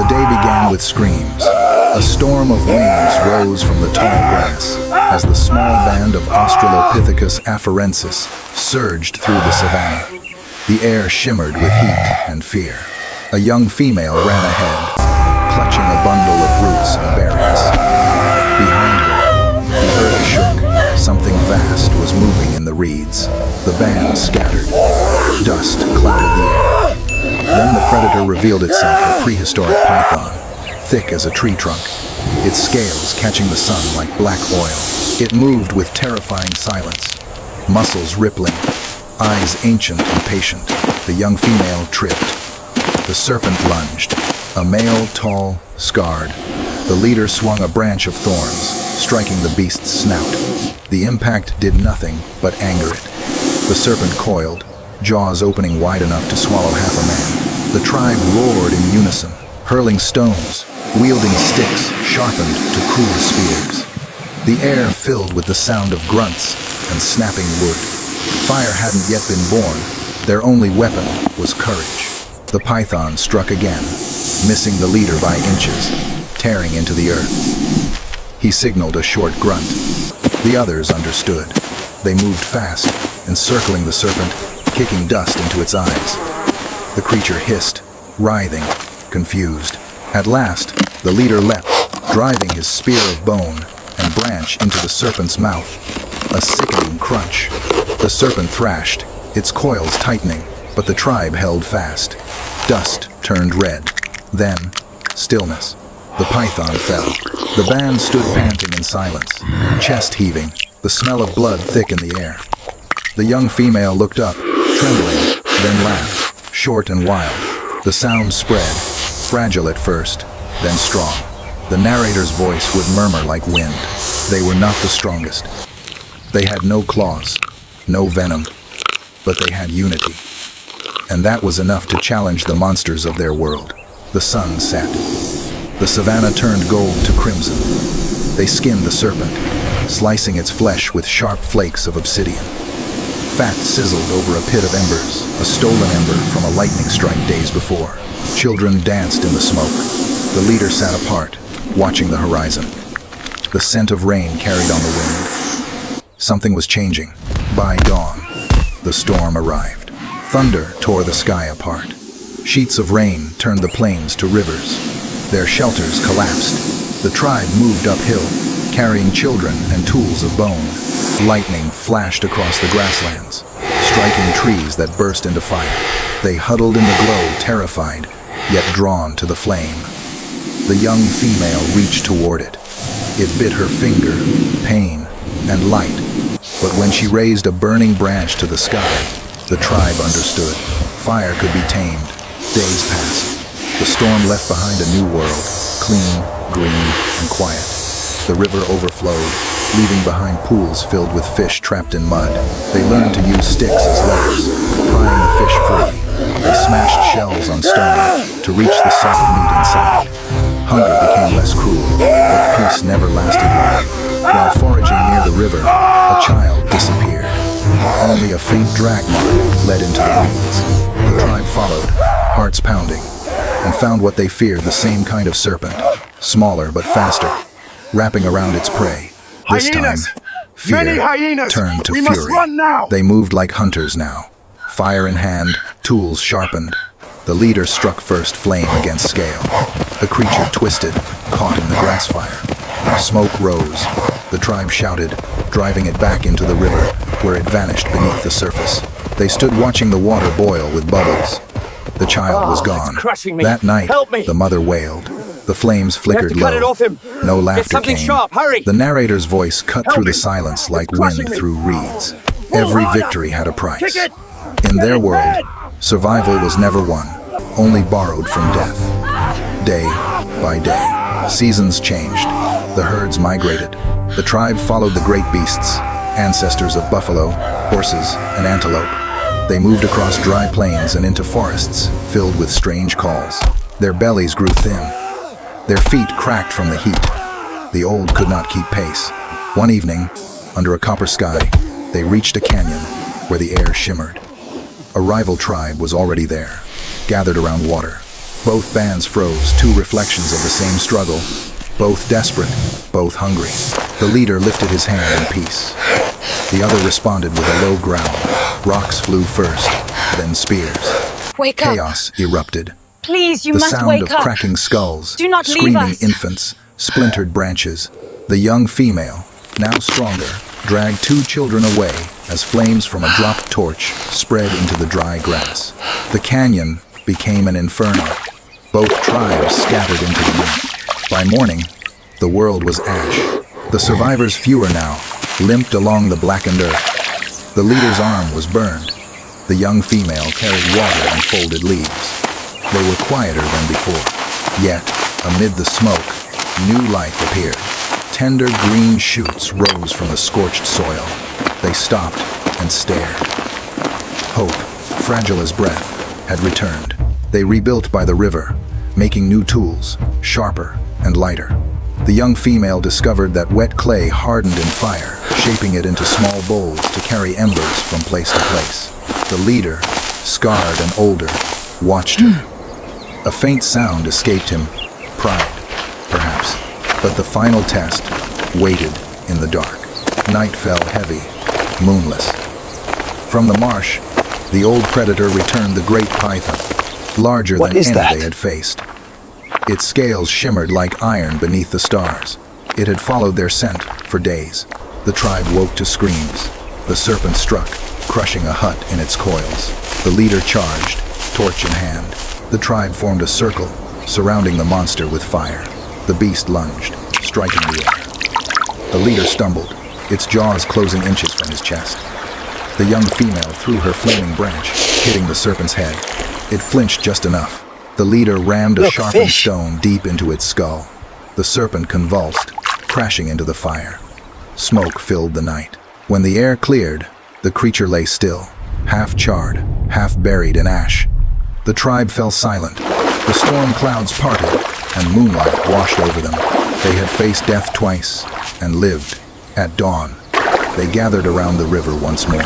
The day began with screams. A storm of wings rose from the tall grass as the small band of Australopithecus afarensis surged through the savanna. The air shimmered with heat and fear. A young female ran ahead, clutching a bundle of roots and berries. Behind her, the earth shook. Something vast was moving in the reeds. The band scattered. Dust clouded the air. Then the predator revealed itself, a prehistoric python, thick as a tree trunk, its scales catching the sun like black oil. It moved with terrifying silence, muscles rippling, eyes ancient and patient. The young female tripped. The serpent lunged, a male, tall, scarred. The leader swung a branch of thorns, striking the beast's snout. The impact did nothing but anger it. The serpent coiled, jaws opening wide enough to swallow half a man. The tribe roared in unison, hurling stones, wielding sticks sharpened to cruel spears. The air filled with the sound of grunts and snapping wood. Fire hadn't yet been born. Their only weapon was courage. The python struck again, missing the leader by inches, tearing into the earth. He signaled a short grunt. The others understood. They moved fast, encircling the serpent, kicking dust into its eyes. The creature hissed, writhing, confused. At last, the leader leapt, driving his spear of bone and branch into the serpent's mouth. A sickening crunch. The serpent thrashed, its coils tightening, but the tribe held fast. Dust turned red. Then, stillness. The python fell. The band stood panting in silence, chest heaving, the smell of blood thick in the air. The young female looked up, trembling, then laughed, short and wild. The sound spread, fragile at first, then strong. The narrator's voice would murmur like wind. They were not the strongest. They had no claws, no venom, but they had unity. And that was enough to challenge the monsters of their world. The sun set. The savanna turned gold to crimson. They skinned the serpent, slicing its flesh with sharp flakes of obsidian. Fat sizzled over a pit of embers, a stolen ember from a lightning strike days before. Children danced in the smoke. The leader sat apart, watching the horizon. The scent of rain carried on the wind. Something was changing. By dawn, the storm arrived. Thunder tore the sky apart. Sheets of rain turned the plains to rivers. Their shelters collapsed. The tribe moved uphill, carrying children and tools of bone. Lightning flashed across the grasslands, striking trees that burst into fire. They huddled in the glow, terrified, yet drawn to the flame. The young female reached toward it. It bit her finger, pain and light. But when she raised a burning branch to the sky, the tribe understood. Fire could be tamed. Days passed. The storm left behind a new world, clean, green, and quiet. The river overflowed, leaving behind pools filled with fish trapped in mud. They learned to use sticks as levers, prying the fish free. They smashed shells on stone to reach the soft meat inside. Hunger became less cruel, but peace never lasted long. While foraging near the river, a child disappeared. Only a faint drag mark led into the weeds. The tribe followed, hearts pounding, and found what they feared, the same kind of serpent, smaller but faster, wrapping around its prey. This Hyenas! time, fear Many hyenas! turned to We fury. must run now! They moved like hunters now, fire in hand, tools sharpened. The leader struck first, flame against scale. The creature twisted, caught in the grass fire. Smoke rose. The tribe shouted, driving it back into the river, where it vanished beneath the surface. They stood watching the water boil with bubbles. The child was gone. It's crushing me. That night, Help me. the mother wailed. The flames We have flickered to cut it low. off him. No laughter something came. sharp, hurry. The narrator's voice cut Help through me. the silence like It's crushing wind me. through reeds. Every victory had a price. Kick it. In their it, world, Dad. survival was never won, only borrowed from death. Day by day, seasons changed. The herds migrated. The tribe followed the great beasts, ancestors of buffalo, horses, and antelope. They moved across dry plains and into forests filled with strange calls. Their bellies grew thin. Their feet cracked from the heat. The old could not keep pace. One evening, under a copper sky, they reached a canyon where the air shimmered. A rival tribe was already there, gathered around water. Both bands froze, two reflections of the same struggle. Both desperate, both hungry. The leader lifted his hand in peace. The other responded with a low growl. Rocks flew first, then spears. Wake up! Chaos erupted. Please, you The must sound wake of up! cracking skulls, Do not leave screaming us. infants, splintered branches. The young female, now stronger, dragged two children away as flames from a dropped torch spread into the dry grass. The canyon became an inferno. Both tribes scattered into the night. By morning, the world was ash. The survivors, fewer now, limped along the blackened earth. The leader's arm was burned. The young female carried water and folded leaves. They were quieter than before. Yet, amid the smoke, new life appeared. Tender green shoots rose from the scorched soil. They stopped and stared. Hope, fragile as breath, had returned. They rebuilt by the river, making new tools, sharper and lighter. The young female discovered that wet clay hardened in fire, shaping it into small bowls to carry embers from place to place. The leader, scarred and older, watched her. A faint sound escaped him, pride, perhaps. But the final test waited in the dark. Night fell heavy, moonless. From the marsh, the old predator returned the great python, larger than any they had faced. Its scales shimmered like iron beneath the stars. It had followed their scent for days. The tribe woke to screams. The serpent struck, crushing a hut in its coils. The leader charged, torch in hand. The tribe formed a circle, surrounding the monster with fire. The beast lunged, striking the air. The leader stumbled, its jaws closing inches from his chest. The young female threw her flaming branch, hitting the serpent's head. It flinched just enough. The leader rammed a sharpened stone deep into its skull. The serpent convulsed, crashing into the fire. Smoke filled the night. When the air cleared, the creature lay still, half charred, half buried in ash. The tribe fell silent. The storm clouds parted, and moonlight washed over them. They had faced death twice, and lived. At dawn, they gathered around the river once more.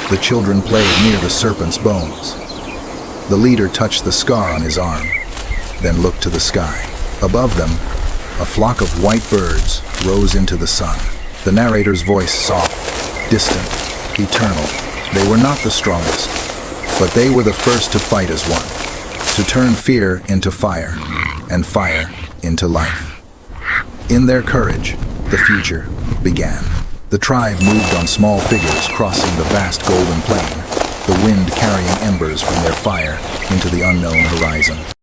The children played near the serpent's bones. The leader touched the scar on his arm, then looked to the sky. Above them, a flock of white birds rose into the sun. The narrator's voice soft, distant, eternal. They were not the strongest, but they were the first to fight as one, to turn fear into fire, and fire into life. In their courage, the future began. The tribe moved on small figures crossing the vast golden plain, the wind carrying embers from their fire into the unknown horizon.